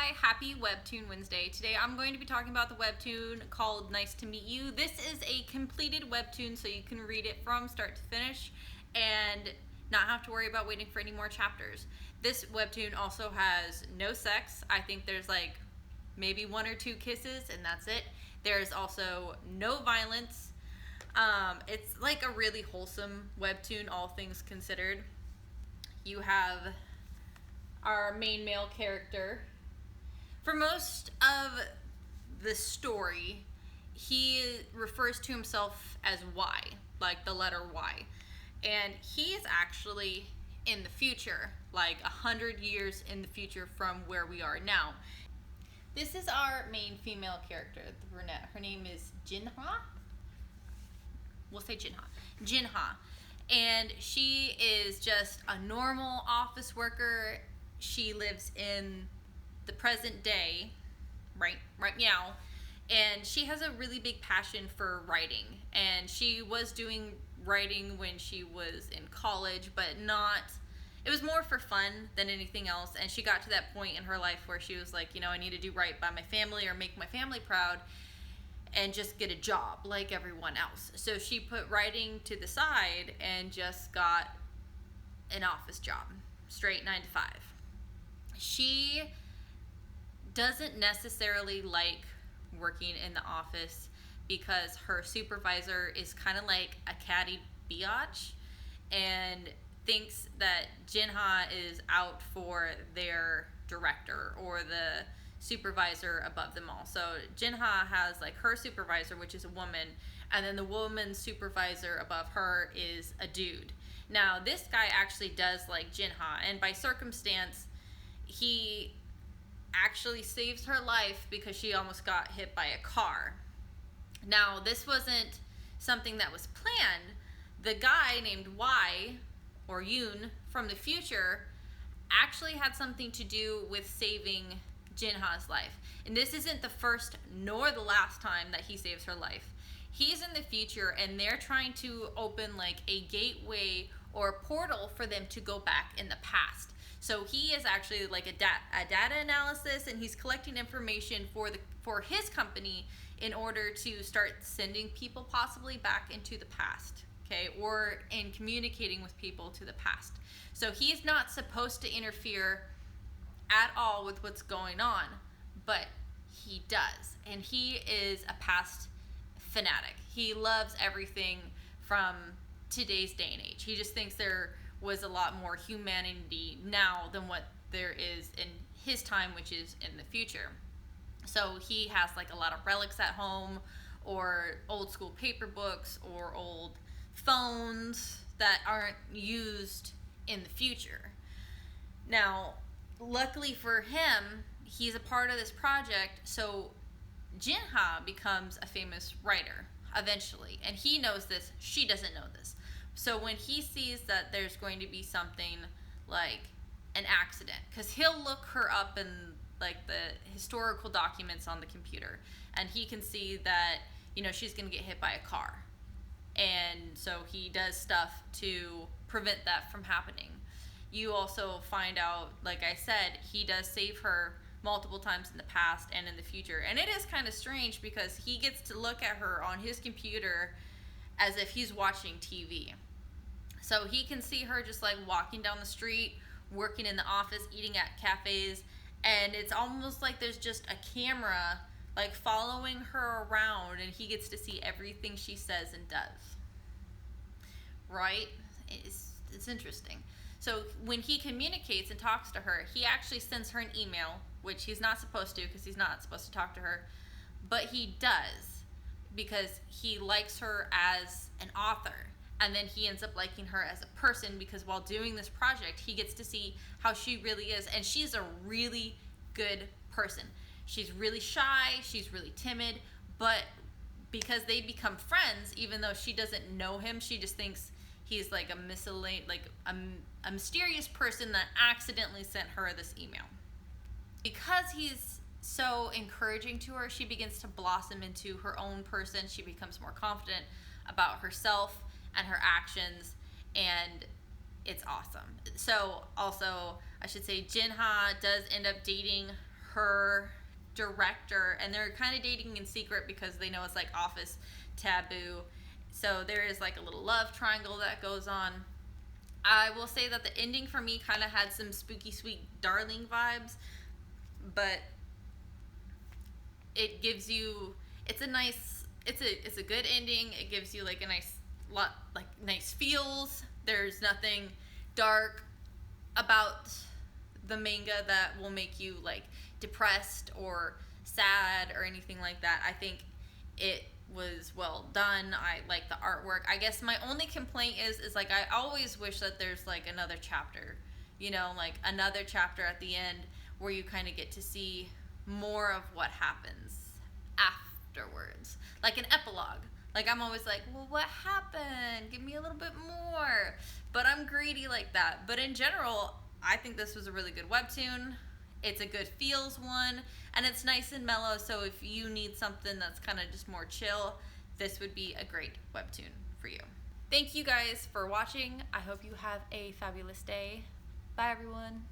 Hi, happy Webtoon Wednesday. Today I'm going to be talking about the webtoon called Nice to Meet You. This is a completed webtoon so you can read it from start to finish and not have to worry about waiting for any more chapters. This webtoon also has no sex. I think there's like maybe one or two kisses and that's it. There's also no violence. It's like a really wholesome webtoon, all things considered. You have our main male character. For most of the story, he refers to himself as Y, like the letter Y. And he is actually in the future, like 100 years in the future from where we are now. This is our main female character, the brunette. Her name is Jinha. We'll say Jinha. Jinha. And she is just a normal office worker. She lives in the present day, right meow, and she has a really big passion for writing, and she was doing writing when she was in college, but it was more for fun than anything else. And she got to that point in her life where she was like, I need to do right by my family or make my family proud and just get a job like everyone else. So she put writing to the side and just got an office job, straight 9 to 5. She doesn't necessarily like working in the office because her supervisor is kind of like a catty biatch and thinks that Jinha is out for their director or the supervisor above them all. So Jinha has like her supervisor, which is a woman, and then the woman's supervisor above her is a dude. Now this guy actually does like Jinha, and by circumstance he actually saves her life because she almost got hit by a car. Now, this wasn't something that was planned. The guy named Y, or Yoon, from the future, actually had something to do with saving Jinha's life. And this isn't the first nor the last time that he saves her life. He's in the future, and they're trying to open like a gateway or a portal for them to go back in the past. So he is actually like a data analysis, and he's collecting information for his company in order to start sending people possibly back into the past, okay, or in communicating with people to the past. So he's not supposed to interfere at all with what's going on, but he does, and he is a past fanatic. He loves everything from today's day and age. He just thinks there was a lot more humanity now than what there is in his time, which is in the future. So he has like a lot of relics at home, or old school paper books, or old phones that aren't used in the future. Now, luckily for him, he's a part of this project, so Jinha becomes a famous writer eventually, and he knows this, she doesn't know this. So when he sees that there's going to be something like an accident, because he'll look her up in like the historical documents on the computer, and he can see that she's going to get hit by a car, and so he does stuff to prevent that from happening. You also find out, like I said, he does save her multiple times in the past and in the future, and it is kind of strange because he gets to look at her on his computer as if he's watching TV. So he can see her just like walking down the street, working in the office, eating at cafes, and it's almost like there's just a camera like following her around, and he gets to see everything she says and does. Right? It's interesting. So when he communicates and talks to her, he actually sends her an email, which he's not supposed to because he's not supposed to talk to her, but he does because he likes her as an author. And then he ends up liking her as a person because while doing this project, he gets to see how she really is. And she's a really good person. She's really shy, she's really timid, but because they become friends, even though she doesn't know him, she just thinks he's like a mysterious person that accidentally sent her this email. Because he's so encouraging to her, she begins to blossom into her own person. She becomes more confident about herself and her actions, and it's awesome. So also, I should say, Jinha does end up dating her director, and they're kind of dating in secret because they know it's like office taboo. So there is like a little love triangle that goes on. I will say that the ending for me kind of had some spooky sweet darling vibes, but it gives you, it's a good ending. It gives you like a nice feels. There's nothing dark about the manga that will make you like depressed or sad or anything like that. I think it was well done. I like the artwork. I guess my only complaint is like I always wish that there's like another chapter, like another chapter at the end where you kind of get to see more of what happens afterwards, like an epilogue. Like I'm always like, well, what happened? Give me a little bit more. But I'm greedy like that. But in general, I think this was a really good webtoon. It's a good feels one, and it's nice and mellow, so if you need something that's kind of just more chill, this would be a great webtoon for you. Thank you guys for watching. I hope you have a fabulous day. Bye, everyone.